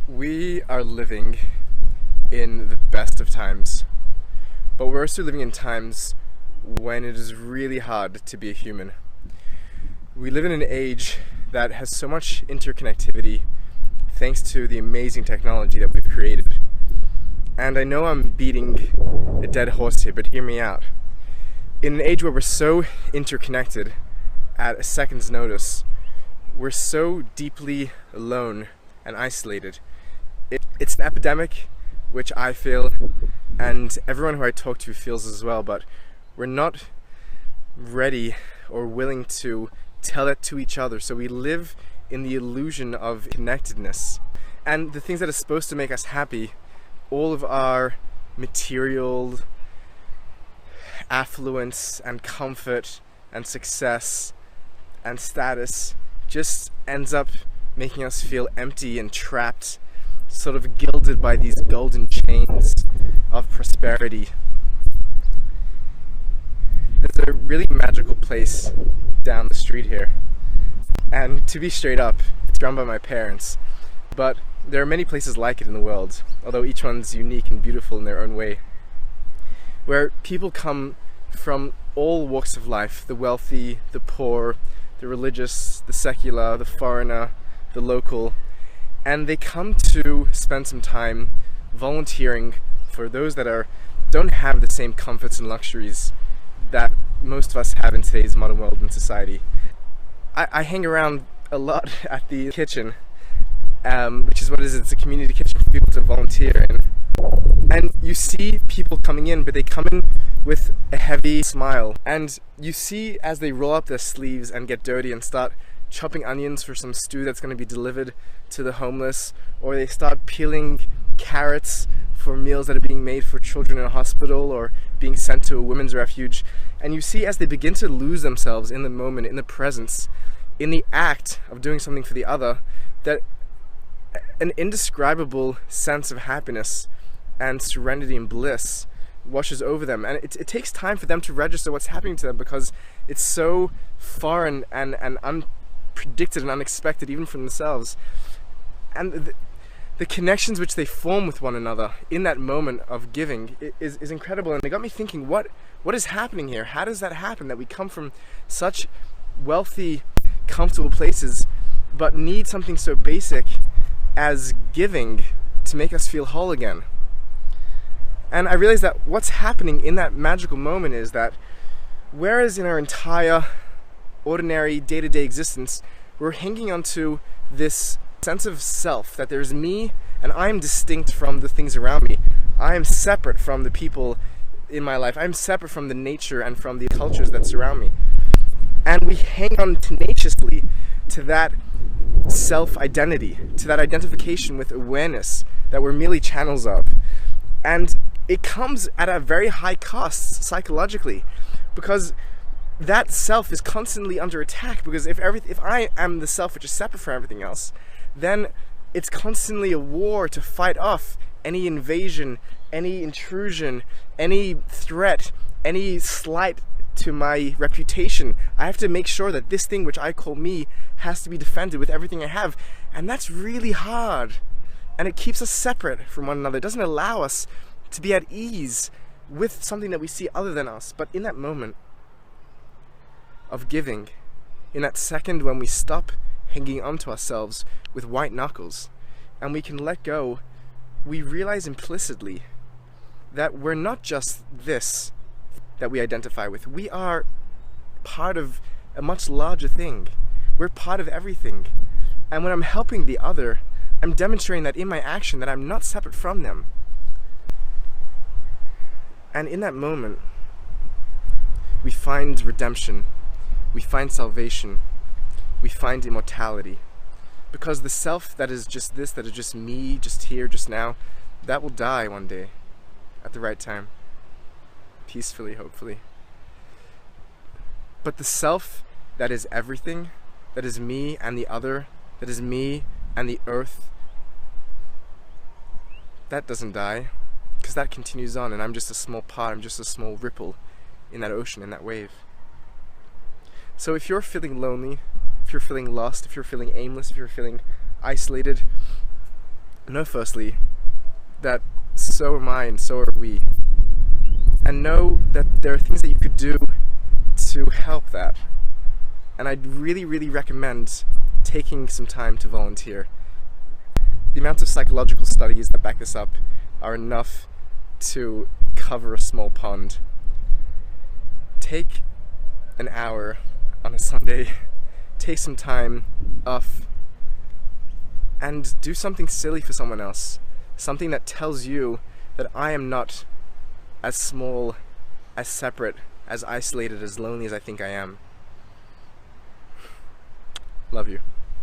We are living in the best of times, but we're also living in times when it is really hard to be a human. We live in an age that has so much interconnectivity thanks to the amazing technology that we've created. And I know I'm beating a dead horse here, but hear me out. In an age where we're so interconnected at a second's notice, we're so deeply alone and isolated. It's an epidemic, which I feel, and everyone who I talk to feels as well, but we're not ready or willing to tell it to each other. So we live in the illusion of connectedness. And the things that are supposed to make us happy, all of our material affluence and comfort and success and status, just ends up making us feel empty and trapped, sort of gilded by these golden chains of prosperity. There's a really magical place down the street here, and to be straight up, it's run by my parents, but there are many places like it in the world, although each one's unique and beautiful in their own way, where people come from all walks of life: the wealthy, the poor, the religious, the secular, the foreigner, the local, and they come to spend some time volunteering for those that don't have the same comforts and luxuries that most of us have in today's modern world and society. I hang around a lot at the kitchen, which is what it is. It's a community kitchen for people to volunteer in. And you see people coming in, but they come in with a heavy smile. And you see as they roll up their sleeves and get dirty and start chopping onions for some stew that's going to be delivered to the homeless, or they start peeling carrots for meals that are being made for children in a hospital or being sent to a women's refuge. And you see as they begin to lose themselves in the moment, in the presence, in the act of doing something for the other, that an indescribable sense of happiness and serenity and bliss washes over them. And it takes time for them to register what's happening to them, because it's so foreign and unpredicted and unexpected even from themselves. And the connections which they form with one another in that moment of giving is incredible. And it got me thinking, what is happening here? How does that happen, that we come from such wealthy, comfortable places but need something so basic as giving to make us feel whole again? And I realized that what's happening in that magical moment is that whereas in our entire ordinary day-to-day existence we're hanging onto this sense of self, that there's me and I'm distinct from the things around me, I am separate from the people in my life, I'm separate from the nature and from the cultures that surround me, and we hang on tenaciously to that self-identity, to that identification with awareness that we're merely channels of. And it comes at a very high cost psychologically, because that self is constantly under attack. Because if I am the self which is separate from everything else, then it's constantly a war to fight off any invasion, any intrusion, any threat, any slight to my reputation. I have to make sure that this thing which I call me has to be defended with everything I have. And that's really hard. And it keeps us separate from one another. It doesn't allow us to be at ease with something that we see other than us. But in that moment of giving, in that second when we stop hanging onto ourselves with white knuckles and we can let go, we realize implicitly that we're not just this that we identify with. We are part of a much larger thing. We're part of everything. And when I'm helping the other, I'm demonstrating that in my action that I'm not separate from them. And in that moment, we find redemption, we find salvation, we find immortality. Because the self that is just this, that is just me, just here, just now, that will die one day, at the right time. Peacefully, hopefully. But the self that is everything, that is me and the other, that is me and the earth, that doesn't die, because that continues on, and I'm just a small part, I'm just a small ripple in that ocean, in that wave. So if you're feeling lonely, if you're feeling lost, if you're feeling aimless, if you're feeling isolated, know firstly that so am I and so are we. And know that there are things that you could do to help that. And I'd really, really recommend taking some time to volunteer. The amount of psychological studies that back this up are enough to cover a small pond. Take an hour on a Sunday, take some time off, and do something silly for someone else. Something that tells you that I am not as small, as separate, as isolated, as lonely as I think I am. Love you.